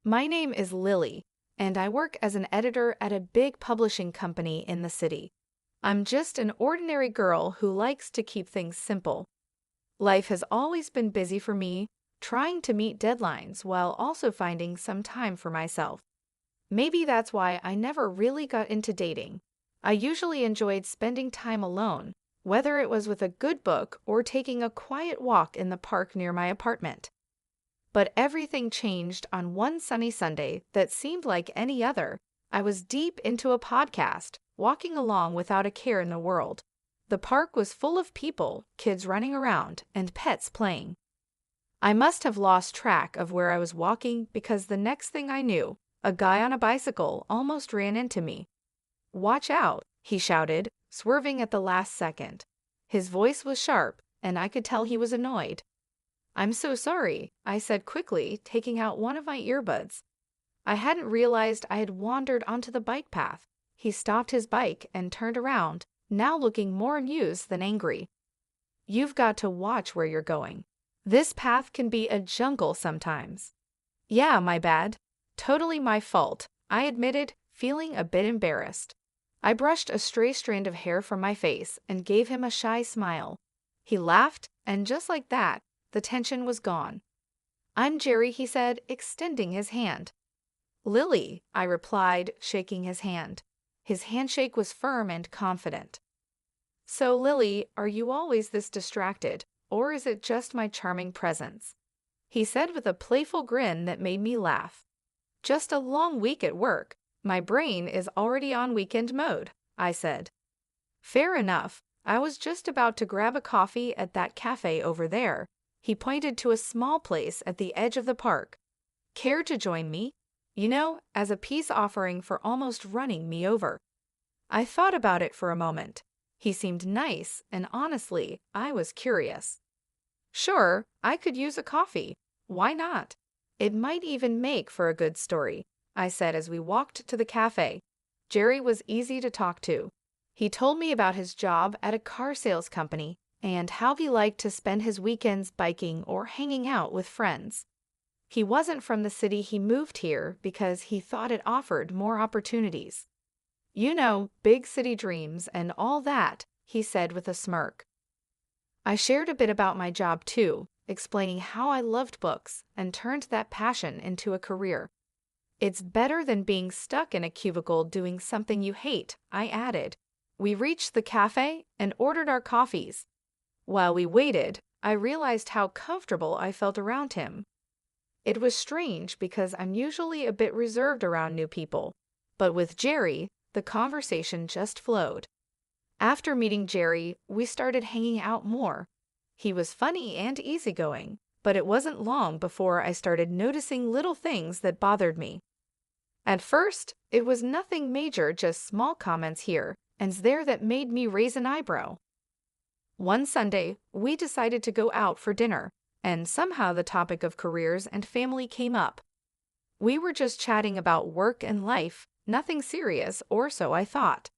My name is Lily, and I work as an editor at a big publishing company in the city. I'm just an ordinary girl who likes to keep things simple. Life has always been busy for me, trying to meet deadlines while also finding some time for myself. Maybe that's why I never really got into dating. I usually enjoyed spending time alone, whether it was with a good book or taking a quiet walk in the park near my apartment. But everything changed on one sunny Sunday that seemed like any other. I was deep into a podcast, walking along without a care in the world. The park was full of people, kids running around, and pets playing. I must have lost track of where I was walking because the next thing I knew, a guy on a bicycle almost ran into me. "Watch out," he shouted, swerving at the last second. His voice was sharp, and I could tell he was annoyed. "I'm so sorry," I said quickly, taking out one of my earbuds. I hadn't realized I had wandered onto the bike path. He stopped his bike and turned around, now looking more amused than angry. "You've got to watch where you're going. This path can be a jungle sometimes." "Yeah, my bad. Totally my fault," I admitted, feeling a bit embarrassed. I brushed a stray strand of hair from my face and gave him a shy smile. He laughed, and just like that, the tension was gone. "I'm Jerry," he said, extending his hand. "Lily," I replied, shaking his hand. His handshake was firm and confident. "So, Lily, are you always this distracted, or is it just my charming presence?" he said with a playful grin that made me laugh. "Just a long week at work. My brain is already on weekend mode," I said. "Fair enough. I was just about to grab a coffee at that cafe over there." He pointed to a small place at the edge of the park. "Care to join me? As a peace offering for almost running me over." I thought about it for a moment. He seemed nice, and honestly, I was curious. "Sure, I could use a coffee. Why not? It might even make for a good story," I said as we walked to the cafe. Jerry was easy to talk to. He told me about his job at a car sales company and how he liked to spend his weekends biking or hanging out with friends. He wasn't from the city. He moved here because he thought it offered more opportunities. Big city dreams and all that," he said with a smirk. I shared a bit about my job too, explaining how I loved books and turned that passion into a career. "It's better than being stuck in a cubicle doing something you hate," I added. We reached the cafe and ordered our coffees. While we waited, I realized how comfortable I felt around him. It was strange because I'm usually a bit reserved around new people, but with Jerry, the conversation just flowed. After meeting Jerry, we started hanging out more. He was funny and easygoing, but it wasn't long before I started noticing little things that bothered me. At first, it was nothing major, just small comments here and there that made me raise an eyebrow. One Sunday, we decided to go out for dinner, and somehow the topic of careers and family came up. We were just chatting about work and life, nothing serious, or so I thought.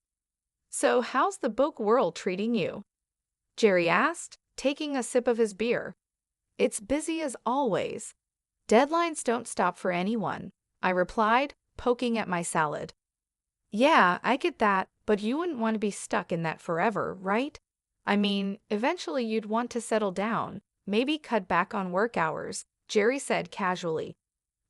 "So how's the book world treating you?" Jerry asked, taking a sip of his beer. "It's busy as always. Deadlines don't stop for anyone," I replied, poking at my salad. "Yeah, I get that, but you wouldn't want to be stuck in that forever, right? I mean, eventually you'd want to settle down, maybe cut back on work hours," Jerry said casually.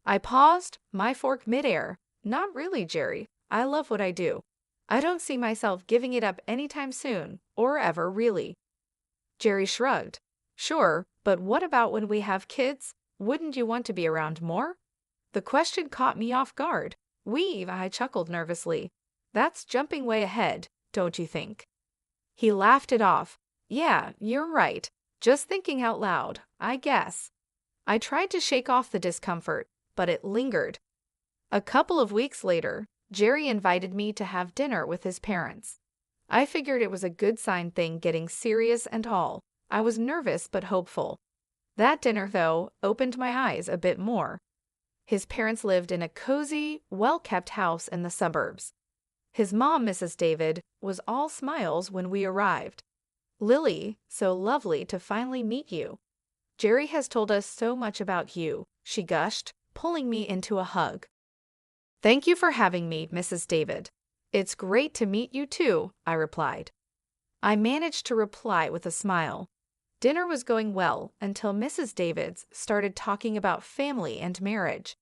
I paused, my fork midair. "Not really, Jerry. I love what I do. I don't see myself giving it up anytime soon, or ever really." Jerry shrugged. "Sure, but what about when we have kids? Wouldn't you want to be around more?" The question caught me off guard. I chuckled nervously. "That's jumping way ahead, don't you think?" He laughed it off. "Yeah, you're right. Just thinking out loud, I guess." I tried to shake off the discomfort, but it lingered. A couple of weeks later, Jerry invited me to have dinner with his parents. I figured it was a good sign, thing getting serious and all. I was nervous but hopeful. That dinner, though, opened my eyes a bit more. His parents lived in a cozy, well-kept house in the suburbs. His mom, Mrs. David, was all smiles when we arrived. "Lily, so lovely to finally meet you. Jerry has told us so much about you," she gushed, pulling me into a hug. "Thank you for having me, Mrs. David. It's great to meet you too," I replied. I managed to reply with a smile. Dinner was going well until Mrs. Davids started talking about family and marriage.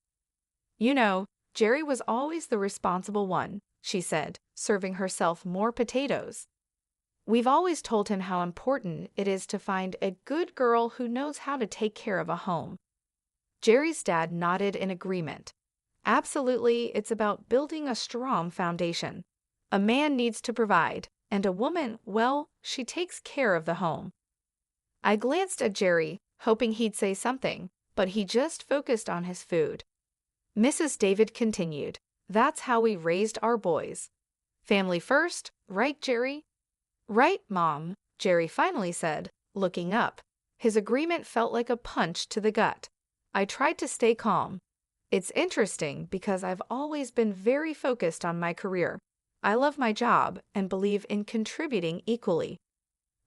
"You know, Jerry was always the responsible one," she said, serving herself more potatoes. "We've always told him how important it is to find a good girl who knows how to take care of a home." Jerry's dad nodded in agreement. "Absolutely, it's about building a strong foundation. A man needs to provide, and a woman, well, she takes care of the home." I glanced at Jerry, hoping he'd say something, but he just focused on his food. Mrs. David continued, "That's how we raised our boys. Family first, right, Jerry?" "Right, Mom," Jerry finally said, looking up. His agreement felt like a punch to the gut. I tried to stay calm. "It's interesting because I've always been very focused on my career. I love my job and believe in contributing equally."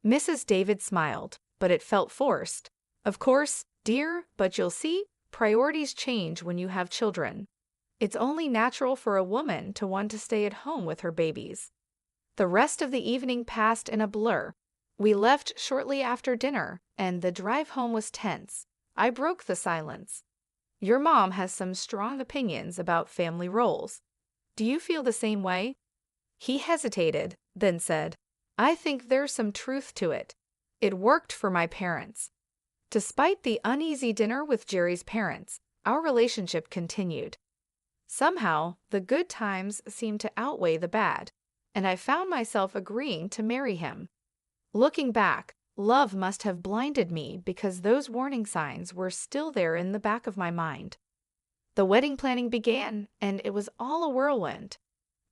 Mrs. David smiled, but it felt forced. "Of course, dear, but you'll see, priorities change when you have children. It's only natural for a woman to want to stay at home with her babies." The rest of the evening passed in a blur. We left shortly after dinner, and the drive home was tense. I broke the silence. "Your mom has some strong opinions about family roles. Do you feel the same way?" He hesitated, then said, "I think there's some truth to it. It worked for my parents." Despite the uneasy dinner with Jerry's parents, our relationship continued. Somehow, the good times seemed to outweigh the bad, and I found myself agreeing to marry him. Looking back, love must have blinded me because those warning signs were still there in the back of my mind. The wedding planning began, and it was all a whirlwind.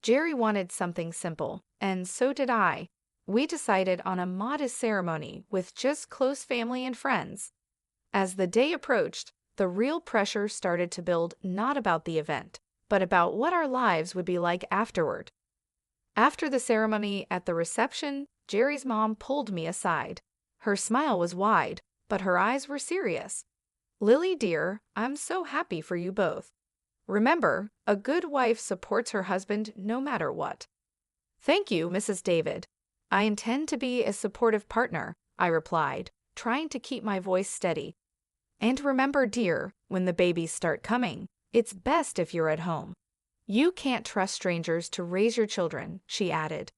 Jerry wanted something simple, and so did I. We decided on a modest ceremony with just close family and friends. As the day approached, the real pressure started to build, not about the event, but about what our lives would be like afterward. After the ceremony at the reception, Jerry's mom pulled me aside. Her smile was wide, but her eyes were serious. "Lily, dear, I'm so happy for you both. Remember, a good wife supports her husband no matter what." "Thank you, Mrs. David. I intend to be a supportive partner," I replied, trying to keep my voice steady. "And remember, dear, when the babies start coming, it's best if you're at home. You can't trust strangers to raise your children," she added.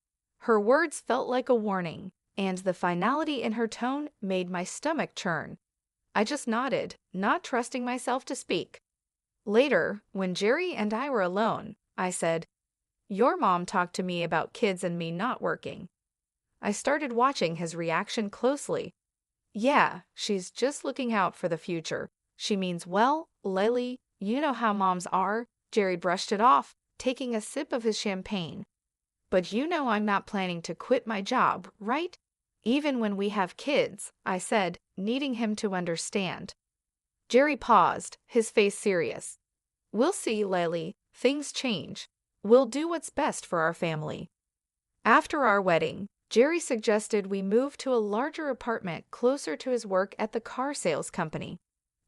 Her words felt like a warning, and the finality in her tone made my stomach churn. I just nodded, not trusting myself to speak. Later, when Jerry and I were alone, I said, "Your mom talked to me about kids and me not working." I started watching his reaction closely. "Yeah, she's just looking out for the future. She means well, Lily, you know how moms are." Jerry brushed it off, taking a sip of his champagne. "But you know I'm not planning to quit my job, right? Even when we have kids," I said, needing him to understand. Jerry paused, his face serious. "We'll see, Lily. Things change. We'll do what's best for our family." After our wedding, Jerry suggested we move to a larger apartment closer to his work at the car sales company.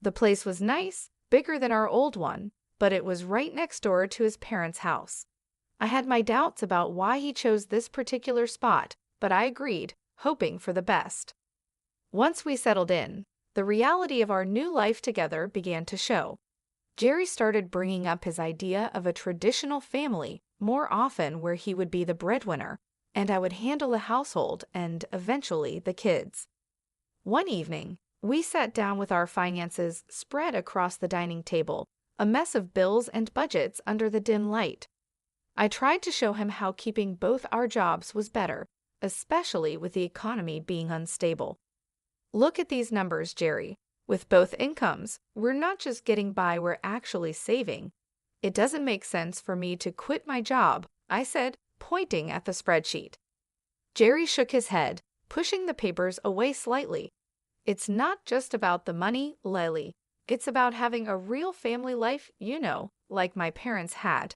The place was nice, bigger than our old one, but it was right next door to his parents' house. I had my doubts about why he chose this particular spot, but I agreed, hoping for the best. Once we settled in, the reality of our new life together began to show. Jerry started bringing up his idea of a traditional family more often, where he would be the breadwinner, and I would handle the household and, eventually, the kids. One evening, we sat down with our finances spread across the dining table, a mess of bills and budgets under the dim light. I tried to show him how keeping both our jobs was better, especially with the economy being unstable. "Look at these numbers, Jerry. With both incomes, we're not just getting by, we're actually saving. It doesn't make sense for me to quit my job," I said, pointing at the spreadsheet. Jerry shook his head, pushing the papers away slightly. "It's not just about the money, Lily. It's about having a real family life, you know, like my parents had."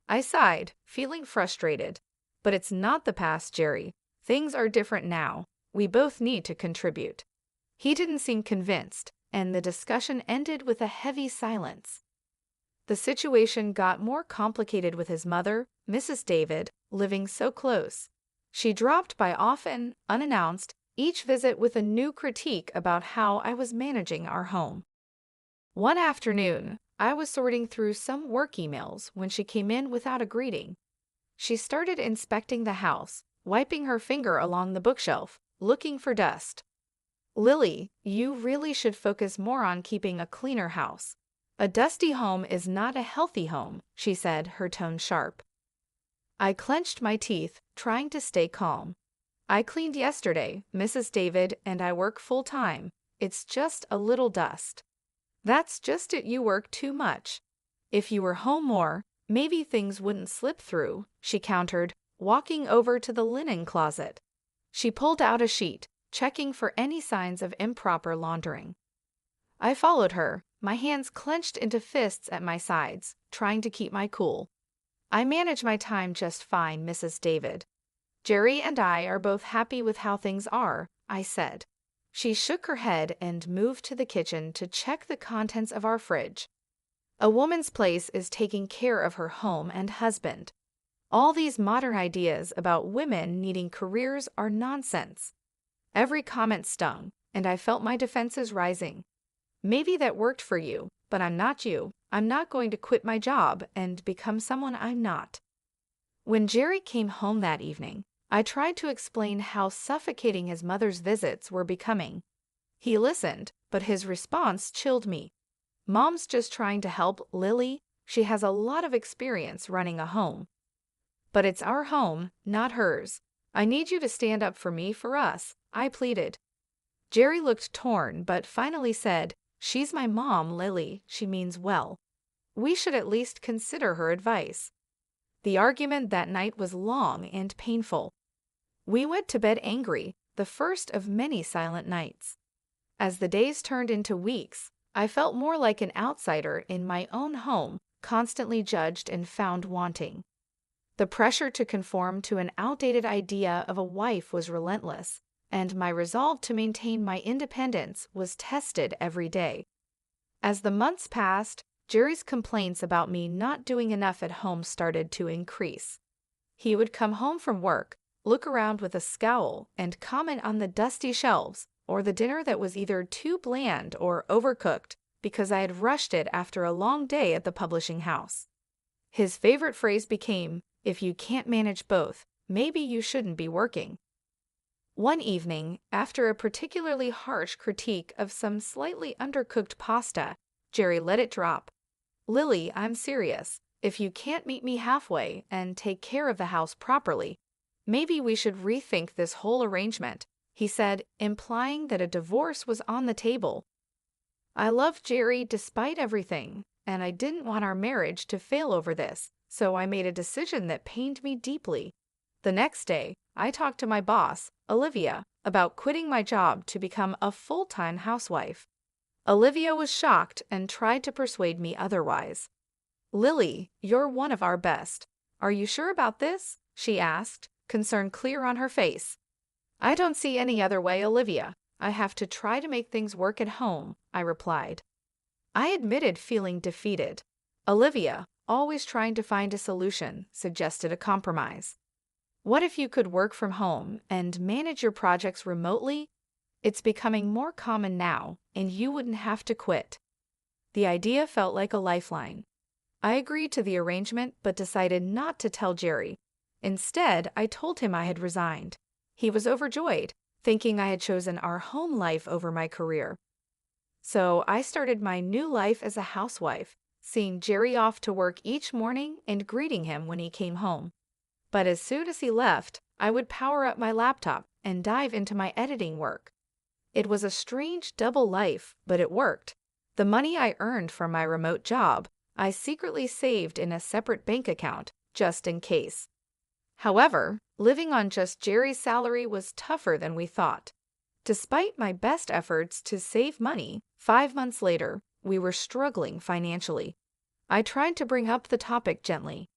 I sighed, feeling frustrated. "But it's not the past, Jerry. Things are different now. We both need to contribute." He didn't seem convinced, and the discussion ended with a heavy silence. The situation got more complicated with his mother, Mrs. David, living so close. She dropped by often, unannounced, each visit with a new critique about how I was managing our home. One afternoon, I was sorting through some work emails when she came in without a greeting. She started inspecting the house, wiping her finger along the bookshelf, looking for dust. "Lily, you really should focus more on keeping a cleaner house. A dusty home is not a healthy home," she said, her tone sharp. I clenched my teeth, trying to stay calm. "I cleaned yesterday, Mrs. David, and I work full-time. It's just a little dust." "That's just it, you work too much. If you were home more, maybe things wouldn't slip through," she countered, walking over to the linen closet. She pulled out a sheet, checking for any signs of improper laundering. I followed her, my hands clenched into fists at my sides, trying to keep my cool. "I manage my time just fine, Mrs. David. Jerry and I are both happy with how things are," I said. She shook her head and moved to the kitchen to check the contents of our fridge. "A woman's place is taking care of her home and husband. All these modern ideas about women needing careers are nonsense." Every comment stung, and I felt my defenses rising. "Maybe that worked for you, but I'm not you. I'm not going to quit my job and become someone I'm not." When Jerry came home that evening, I tried to explain how suffocating his mother's visits were becoming. He listened, but his response chilled me. "Mom's just trying to help Lily. She has a lot of experience running a home." "But it's our home, not hers. I need you to stand up for me, for us," I pleaded. Jerry looked torn but finally said, "She's my mom, Lily. She means well. We should at least consider her advice." The argument that night was long and painful. We went to bed angry, the first of many silent nights. As the days turned into weeks, I felt more like an outsider in my own home, constantly judged and found wanting. The pressure to conform to an outdated idea of a wife was relentless, and my resolve to maintain my independence was tested every day. As the months passed, Jerry's complaints about me not doing enough at home started to increase. He would come home from work, look around with a scowl, and comment on the dusty shelves or the dinner that was either too bland or overcooked because I had rushed it after a long day at the publishing house. His favorite phrase became, "If you can't manage both, maybe you shouldn't be working." One evening, after a particularly harsh critique of some slightly undercooked pasta, Jerry let it drop. "Lily, I'm serious. If you can't meet me halfway and take care of the house properly, maybe we should rethink this whole arrangement," he said, implying that a divorce was on the table. I loved Jerry despite everything, and I didn't want our marriage to fail over this, so I made a decision that pained me deeply. The next day, I talked to my boss, Olivia, about quitting my job to become a full-time housewife. Olivia was shocked and tried to persuade me otherwise. "Lily, you're one of our best. Are you sure about this?" she asked, concern clear on her face. "I don't see any other way, Olivia. I have to try to make things work at home," I replied. I admitted feeling defeated. Olivia, always trying to find a solution, suggested a compromise. "What if you could work from home and manage your projects remotely? It's becoming more common now, and you wouldn't have to quit." The idea felt like a lifeline. I agreed to the arrangement but decided not to tell Jerry. Instead, I told him I had resigned. He was overjoyed, thinking I had chosen our home life over my career. So I started my new life as a housewife, seeing Jerry off to work each morning and greeting him when he came home. But as soon as he left, I would power up my laptop and dive into my editing work. It was a strange double life, but it worked. The money I earned from my remote job, I secretly saved in a separate bank account, just in case. However, living on just Jerry's salary was tougher than we thought. Despite my best efforts to save money, 5 months later, we were struggling financially. I tried to bring up the topic gently.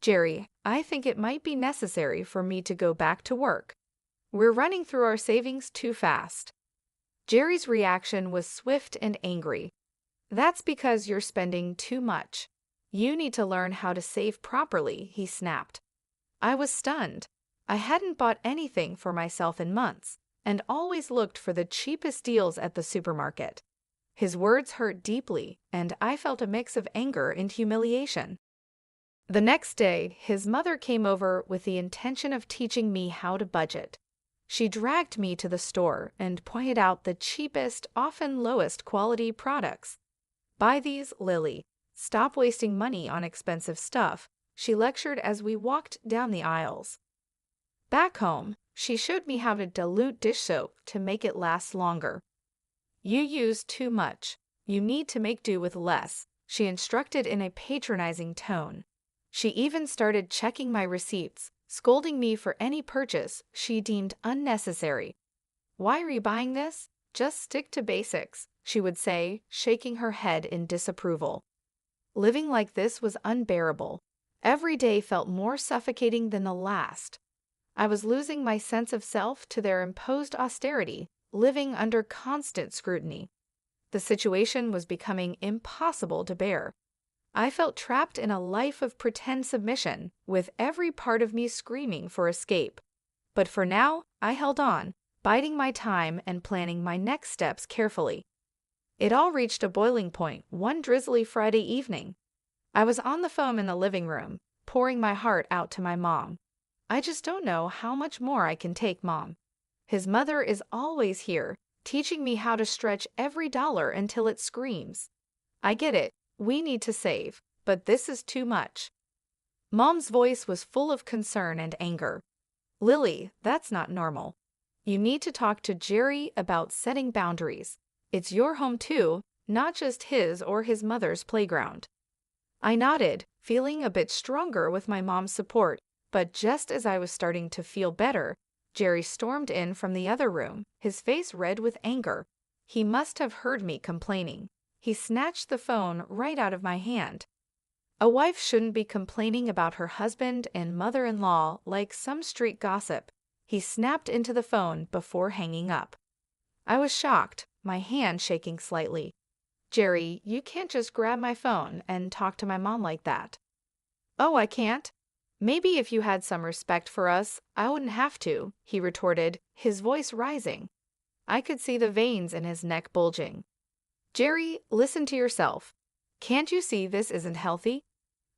"Jerry, I think it might be necessary for me to go back to work. We're running through our savings too fast." Jerry's reaction was swift and angry. "That's because you're spending too much. You need to learn how to save properly, he snapped. I was stunned. I hadn't bought anything for myself in months, and always looked for the cheapest deals at the supermarket. His words hurt deeply, and I felt a mix of anger and humiliation. The next day, his mother came over with the intention of teaching me how to budget. She dragged me to the store and pointed out the cheapest, often lowest quality products. Buy these, Lily. Stop wasting money on expensive stuff, she lectured as we walked down the aisles. Back home, she showed me how to dilute dish soap to make it last longer. You use too much. You need to make do with less, she instructed in a patronizing tone. She even started checking my receipts, scolding me for any purchase she deemed unnecessary. Why are you buying this? Just stick to basics, she would say, shaking her head in disapproval. Living like this was unbearable. Every day felt more suffocating than the last. I was losing my sense of self to their imposed austerity, living under constant scrutiny. The situation was becoming impossible to bear. I felt trapped in a life of pretend submission, with every part of me screaming for escape. But for now, I held on, biding my time and planning my next steps carefully. It all reached a boiling point one drizzly Friday evening. I was on the phone in the living room, pouring my heart out to my mom. I just don't know how much more I can take, Mom. His mother is always here, teaching me how to stretch every dollar until it screams. I get it, we need to save, but this is too much. Mom's voice was full of concern and anger. Lily, that's not normal. You need to talk to Jerry about setting boundaries. It's your home too, not just his or his mother's playground. I nodded, feeling a bit stronger with my mom's support, but just as I was starting to feel better, Jerry stormed in from the other room, his face red with anger. He must have heard me complaining. He snatched the phone right out of my hand. A wife shouldn't be complaining about her husband and mother-in-law like some street gossip. He snapped into the phone before hanging up. I was shocked, my hand shaking slightly. Jerry, you can't just grab my phone and talk to my mom like that. Oh, I can't? Maybe if you had some respect for us, I wouldn't have to, he retorted, his voice rising. I could see the veins in his neck bulging. Jerry, listen to yourself. Can't you see this isn't healthy?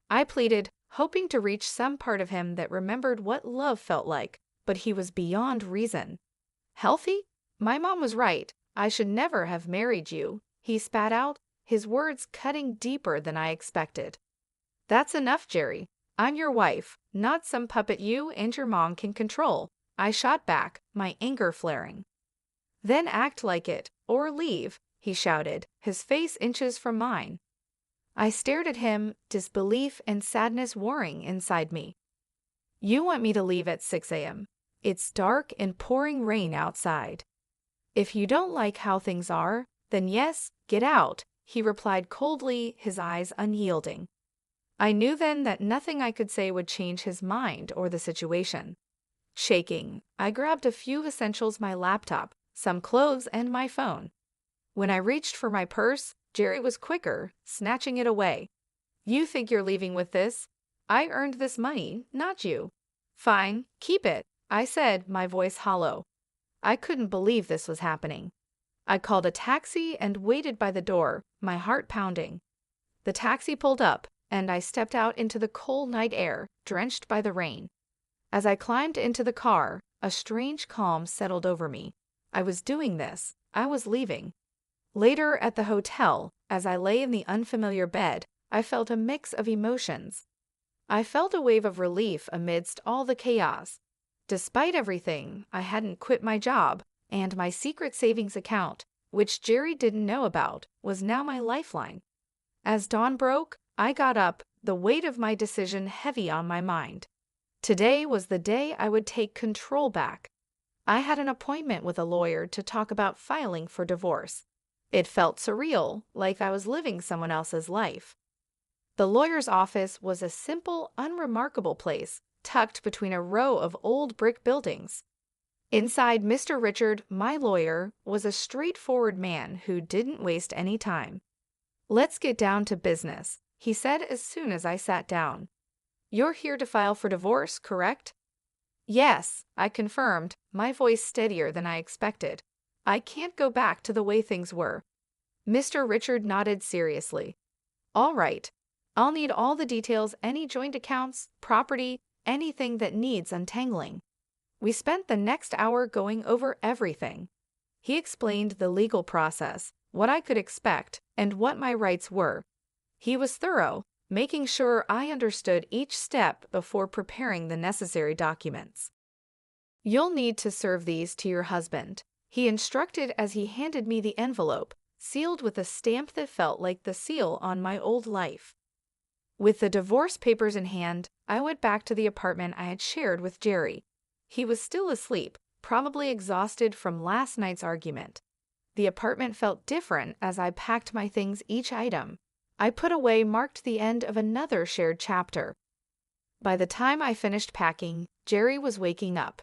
I pleaded, hoping to reach some part of him that remembered what love felt like, but he was beyond reason. Healthy? My mom was right. I should never have married you, he spat out, his words cutting deeper than I expected. That's enough, Jerry. I'm your wife, not some puppet you and your mom can control, I shot back, my anger flaring. Then act like it, or leave, he shouted, his face inches from mine. I stared at him, disbelief and sadness warring inside me. You want me to leave at 6 a.m. It's dark and pouring rain outside. If you don't like how things are, then yes, get out, he replied coldly, his eyes unyielding. I knew then that nothing I could say would change his mind or the situation. Shaking, I grabbed a few essentials, my laptop, some clothes, and my phone. When I reached for my purse, Jerry was quicker, snatching it away. You think you're leaving with this? I earned this money, not you. Fine, keep it, I said, my voice hollow. I couldn't believe this was happening. I called a taxi and waited by the door, my heart pounding. The taxi pulled up, and I stepped out into the cold night air, drenched by the rain. As I climbed into the car, a strange calm settled over me. I was doing this. I was leaving. Later at the hotel, as I lay in the unfamiliar bed, I felt a mix of emotions. I felt a wave of relief amidst all the chaos. Despite everything, I hadn't quit my job, and my secret savings account, which Jerry didn't know about, was now my lifeline. As dawn broke, I got up, the weight of my decision heavy on my mind. Today was the day I would take control back. I had an appointment with a lawyer to talk about filing for divorce. It felt surreal, like I was living someone else's life. The lawyer's office was a simple, unremarkable place, tucked between a row of old brick buildings. Inside, Mr. Richard, my lawyer, was a straightforward man who didn't waste any time. Let's get down to business, he said as soon as I sat down. "You're here to file for divorce, correct?" "Yes," I confirmed, my voice steadier than I expected. "I can't go back to the way things were." Mr. Richard nodded seriously. "All right. I'll need all the details, any joint accounts, property, anything that needs untangling." We spent the next hour going over everything. He explained the legal process, what I could expect, and what my rights were. He was thorough, making sure I understood each step before preparing the necessary documents. "You'll need to serve these to your husband," he instructed as he handed me the envelope, sealed with a stamp that felt like the seal on my old life. With the divorce papers in hand, I went back to the apartment I had shared with Jerry. He was still asleep, probably exhausted from last night's argument. The apartment felt different as I packed my things. Each item I put away marked the end of another shared chapter. By the time I finished packing, Jerry was waking up.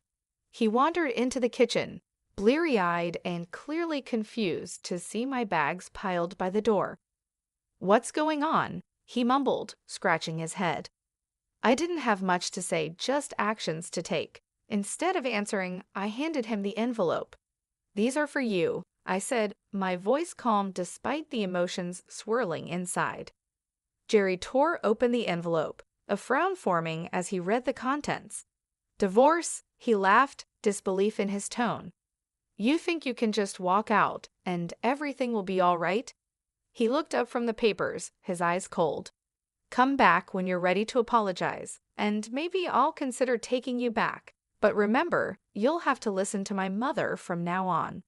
He wandered into the kitchen, bleary-eyed and clearly confused to see my bags piled by the door. "What's going on?" he mumbled, scratching his head. I didn't have much to say, just actions to take. Instead of answering, I handed him the envelope. "These are for you," I said, my voice calm despite the emotions swirling inside. Jerry tore open the envelope, a frown forming as he read the contents. "Divorce?" he laughed, disbelief in his tone. "You think you can just walk out and everything will be all right?" He looked up from the papers, his eyes cold. "Come back when you're ready to apologize, and maybe I'll consider taking you back. But remember, you'll have to listen to my mother from now on."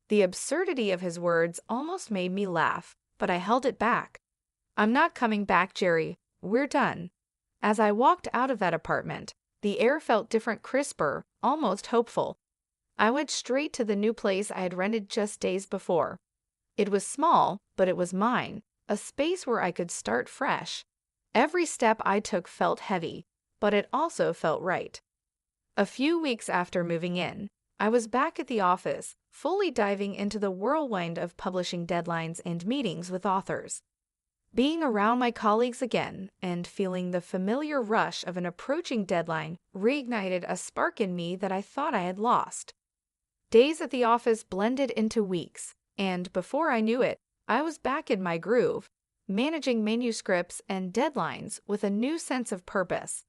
The absurdity of his words almost made me laugh, but I held it back. "I'm not coming back, Jerry. We're done." As I walked out of that apartment, the air felt different, crisper, almost hopeful. I went straight to the new place I had rented just days before. It was small, but it was mine, a space where I could start fresh. Every step I took felt heavy, but it also felt right. A few weeks after moving in, I was back at the office, fully diving into the whirlwind of publishing deadlines and meetings with authors. Being around my colleagues again and feeling the familiar rush of an approaching deadline reignited a spark in me that I thought I had lost. Days at the office blended into weeks, and before I knew it, I was back in my groove, managing manuscripts and deadlines with a new sense of purpose.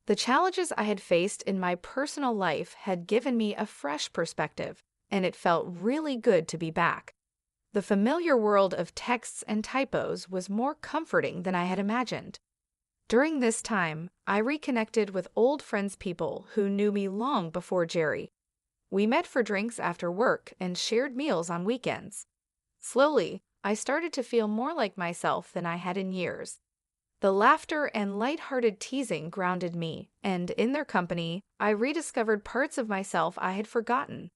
The challenges I had faced in my personal life had given me a fresh perspective, and it felt really good to be back. The familiar world of texts and typos was more comforting than I had imagined. During this time, I reconnected with old friends, people who knew me long before Jerry. We met for drinks after work and shared meals on weekends. Slowly, I started to feel more like myself than I had in years. The laughter and lighthearted teasing grounded me, and in their company, I rediscovered parts of myself I had forgotten.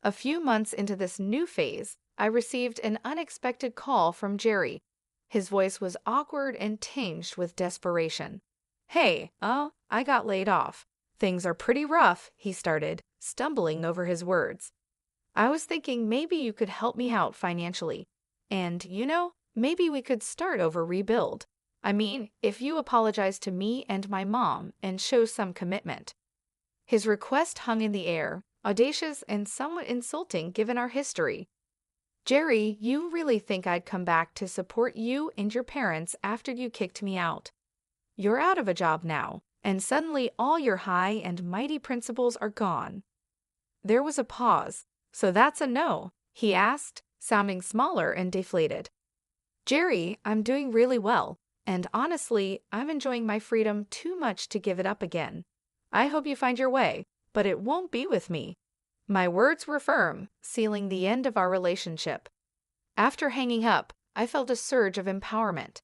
A few months into this new phase, I received an unexpected call from Jerry. His voice was awkward and tinged with desperation. "Hey, I got laid off. Things are pretty rough," he started, stumbling over his words. "I was thinking maybe you could help me out financially. And, maybe we could start over, rebuild. I mean, if you apologize to me and my mom and show some commitment." His request hung in the air, audacious and somewhat insulting given our history. "Jerry, you really think I'd come back to support you and your parents after you kicked me out? You're out of a job now, and suddenly all your high and mighty principles are gone." There was a pause. "So that's a no?" he asked, sounding smaller and deflated. "Jerry, I'm doing really well. And honestly, I'm enjoying my freedom too much to give it up again. I hope you find your way, but it won't be with me." My words were firm, sealing the end of our relationship. After hanging up, I felt a surge of empowerment.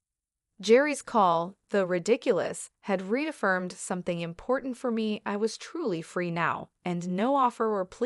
Jerry's call, though ridiculous, had reaffirmed something important for me. I was truly free now, and no offer or plea